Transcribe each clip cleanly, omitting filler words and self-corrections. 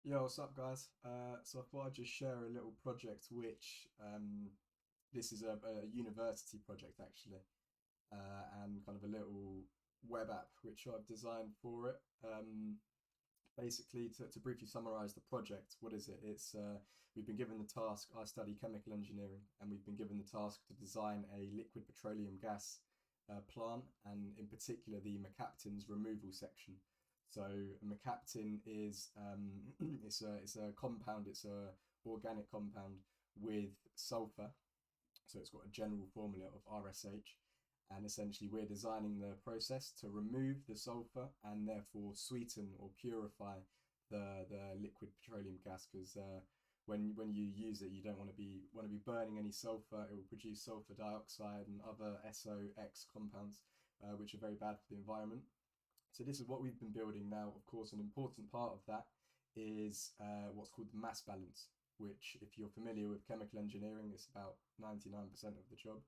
Yo, what's up, guys? So I thought I'd just share a little project, which this is a university project actually, and kind of a little web app which I've designed for it. Basically, to briefly summarize the project, what is it? We've been given the task. I study chemical engineering, and we've been given the task to design a liquid petroleum gas plant, and in particular the Mercaptans removal section. So a mercaptan is it's a compound. It's a organic compound with sulphur. So it's got a general formula of RSH, and essentially we're designing the process to remove the sulfur and therefore sweeten or purify the liquid petroleum gas, because when you use it, you don't want to be burning any sulfur. It will produce sulfur dioxide and other SOx compounds, which are very bad for the environment. So this is what we've been building now. Of course, an important part of that is what's called the mass balance, which, if you're familiar with chemical engineering, it's about 99% of the job.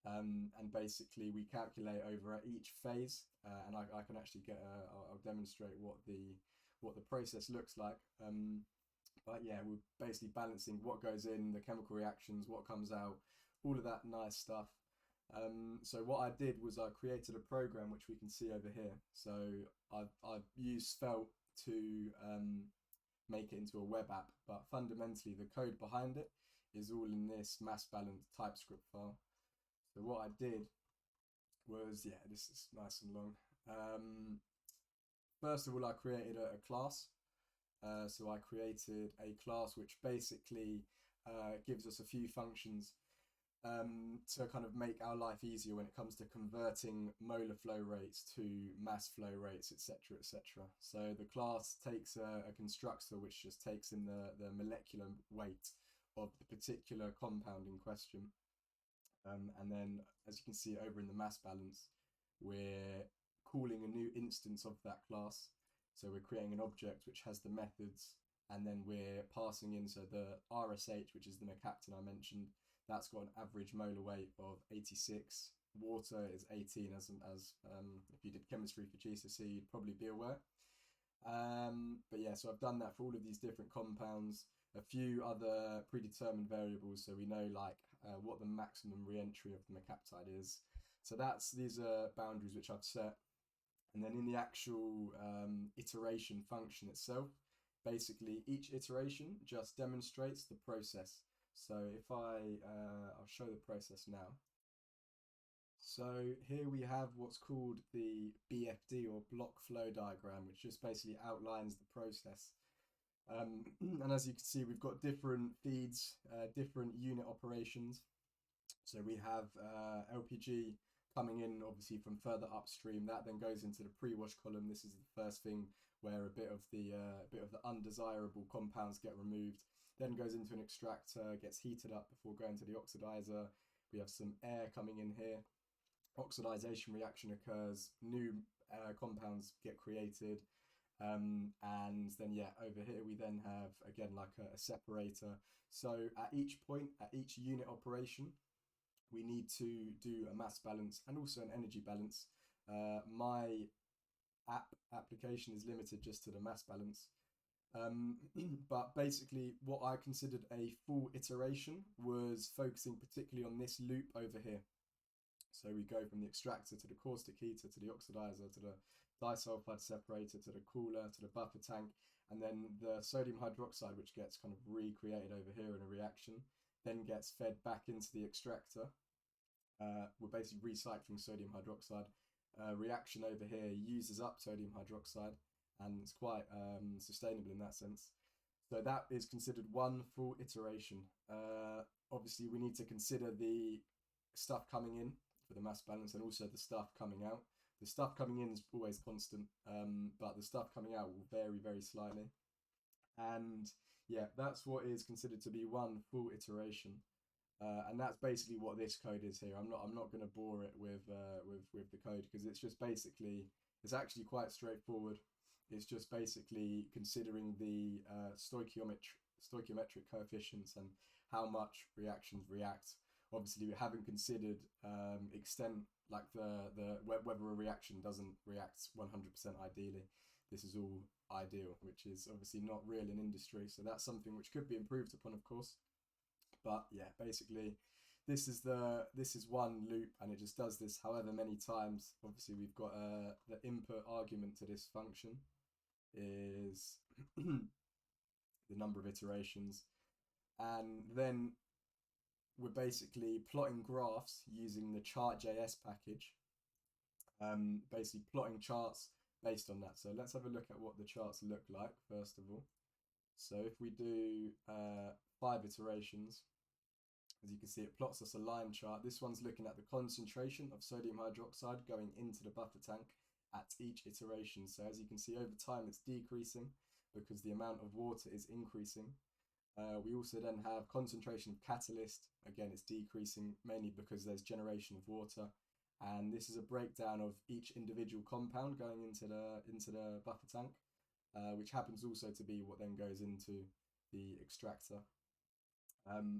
And basically, we calculate over at each phase, and I can actually I'll demonstrate what the process looks like. But yeah, we're basically balancing what goes in, the chemical reactions, what comes out, all of that nice stuff. So what I did was I created a program which we can see over here. So I've used Svelte to make it into a web app, but fundamentally the code behind it is all in this mass balance TypeScript file. So what I did was, yeah, this is nice and long. First of all, I created a class. So I created a class which basically gives us a few functions to kind of make our life easier when it comes to converting molar flow rates to mass flow rates, etc., etc. So the class takes a constructor which just takes in the molecular weight of the particular compound in question. And then, as you can see over in the mass balance, we're calling a new instance of that class. So we're creating an object which has the methods, and then we're passing in, so the RSH, which is the mercaptan I mentioned, that's got an average molar weight of 86. Water is 18, as if you did chemistry for GCSE, you'd probably be aware. But yeah, so I've done that for all of these different compounds, a few other predetermined variables, so we know like what the maximum re-entry of the mercaptide is. So these are boundaries which I've set. And then in the actual iteration function itself, basically each iteration just demonstrates the process. So if I'll show the process now. So here we have what's called the BFD, or block flow diagram, which just basically outlines the process. And as you can see, we've got different feeds, different unit operations. So we have LPG coming in obviously from further upstream. That then goes into the pre-wash column. This is the first thing where a bit of the undesirable compounds get removed. Then goes into an extractor, gets heated up before going to the oxidizer. We have some air coming in here. Oxidization reaction occurs. New compounds get created. And then yeah, over here we then have again like a separator. So at each point, at each unit operation, we need to do a mass balance and also an energy balance. My application is limited just to the mass balance. But basically, what I considered a full iteration was focusing particularly on this loop over here. So we go from the extractor to the caustic heater to the oxidizer to the disulfide separator to the cooler to the buffer tank, and then the sodium hydroxide, which gets kind of recreated over here in a reaction, then gets fed back into the extractor. We're basically recycling sodium hydroxide. Reaction over here uses up sodium hydroxide, and it's quite sustainable in that sense. So that is considered one full iteration. Obviously, we need to consider the stuff coming in for the mass balance and also the stuff coming out. The stuff coming in is always constant, but the stuff coming out will vary very slightly. And yeah, that's what is considered to be one full iteration. And that's basically what this code is here. I'm not going to bore it with the code, because it's just basically, it's actually quite straightforward. It's just basically considering the stoichiometric coefficients and how much reactions react. Obviously, we haven't considered extent, like the whether a reaction doesn't react 100% ideally. This is all ideal, which is obviously not real in industry. So that's something which could be improved upon, of course. But yeah, basically this is one loop, and it just does this however many times. Obviously we've got the input argument to this function is the number of iterations, and then we're basically plotting graphs using the chart.js package, basically plotting charts based on that. So let's have a look at what the charts look like first of all. So if we do 5 iterations, as you can see, it plots us a line chart. This one's looking at the concentration of sodium hydroxide going into the buffer tank at each iteration. So as you can see, over time it's decreasing because the amount of water is increasing. We also then have concentration of catalyst. Again, it's decreasing mainly because there's generation of water. And this is a breakdown of each individual compound going into the buffer tank, which happens also to be what then goes into the extractor.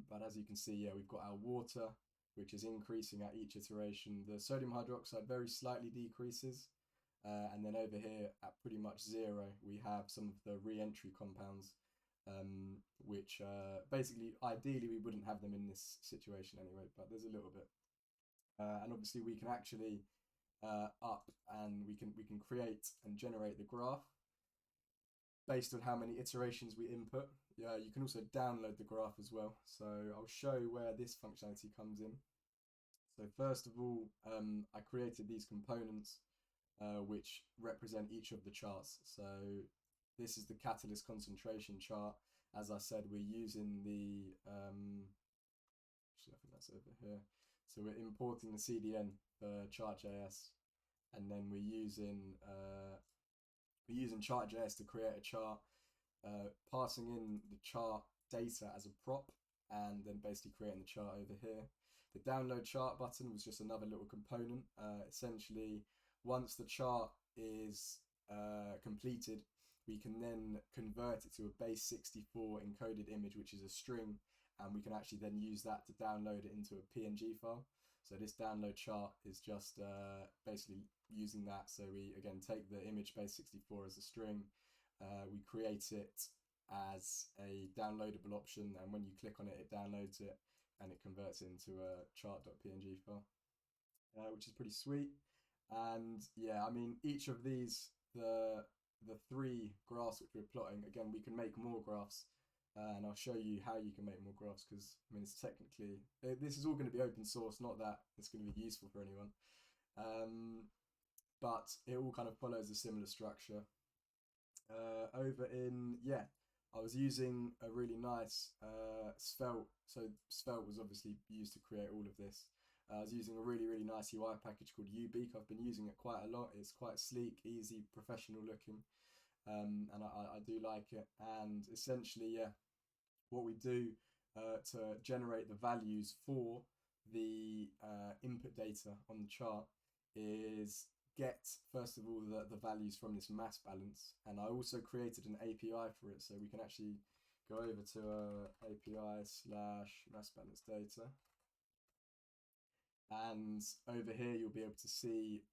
But as you can see, yeah, we've got our water, which is increasing at each iteration. The sodium hydroxide very slightly decreases. And then over here at pretty much 0, we have some of the re-entry compounds, which basically, ideally, we wouldn't have them in this situation anyway, but there's a little bit. And obviously we can actually up and we can create and generate the graph based on how many iterations we input. Yeah, you can also download the graph as well. So I'll show where this functionality comes in. So first of all, I created these components which represent each of the charts. So this is the catalyst concentration chart. As I said, we're using the actually I think that's over here. So we're importing the CDN for chart.js, and then we're using chart.js to create a chart, passing in the chart data as a prop, and then basically creating the chart over here. The download chart button was just another little component. Essentially, once the chart is completed, we can then convert it to a base 64 encoded image, which is a string, and we can actually then use that to download it into a PNG file. So this download chart is just basically using that. So we again take the image base 64 as a string, we create it as a downloadable option, and when you click on it, it downloads it and it converts it into a chart.png file, which is pretty sweet. And yeah, I mean, each of these, the 3 graphs which we're plotting, again, we can make more graphs, and I'll show you how you can make more graphs, because I mean, it's technically, this is all going to be open source, not that it's going to be useful for anyone, but it all kind of follows a similar structure. Over in, yeah, I was using a really nice Svelte. So Svelte was obviously used to create all of this. I was using a really nice UI package called GUI I. I've been using it quite a lot. It's quite sleek, easy, professional looking, and I do like it. And essentially, yeah, what we do to generate the values for the input data on the chart is get, first of all, the values from this mass balance. And I also created an API for it, so we can actually go over to API/mass balance data. And over here, you'll be able to see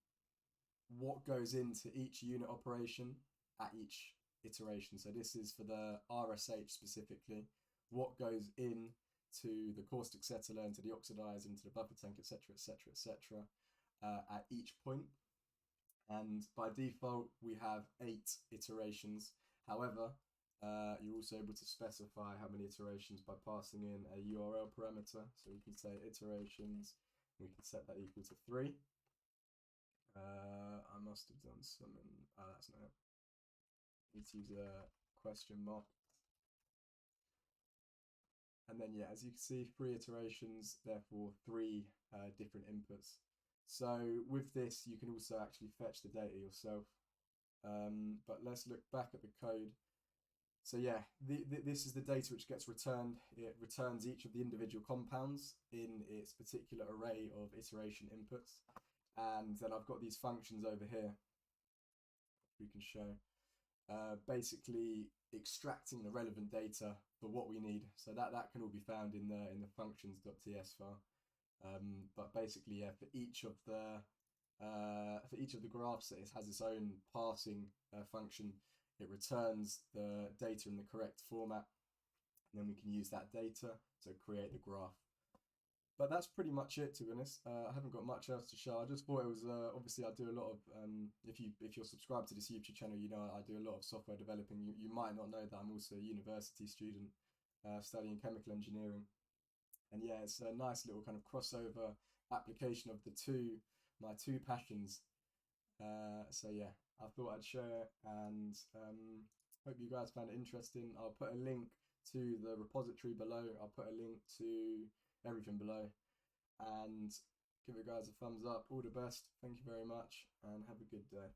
what goes into each unit operation at each iteration. So this is for the RSH specifically, what goes in to the caustic settler, into the oxidizer, into the buffer tank, etc., etc., etc., at each point. And by default, we have 8 iterations. However, you're also able to specify how many iterations by passing in a URL parameter. So we can say iterations, we can set that equal to 3. I must have done some, that's not it. Need to use a question mark. And then, yeah, as you can see, 3 iterations, therefore 3 different inputs. So with this, you can also actually fetch the data yourself. But let's look back at the code. So yeah, this is the data which gets returned. It returns each of the individual compounds in its particular array of iteration inputs. And then I've got these functions over here, we can show, basically extracting the relevant data for what we need. So that can all be found in the functions.ts file. But basically, yeah, for each of the graphs, it has its own parsing function. it returns the data in the correct format, and then we can use that data to create the graph. But that's pretty much it, to be honest. I haven't got much else to show. I just thought it was obviously I do a lot of if you're subscribed to this YouTube channel, you know I do a lot of software developing. You might not know that I'm also a university student studying chemical engineering, and yeah, it's a nice little kind of crossover application of my two passions. So yeah, I thought I'd share, and hope you guys found it interesting. I'll put a link to the repository below. I'll put a link to everything below, and give it guys a thumbs up. All the best. Thank you very much, and have a good day.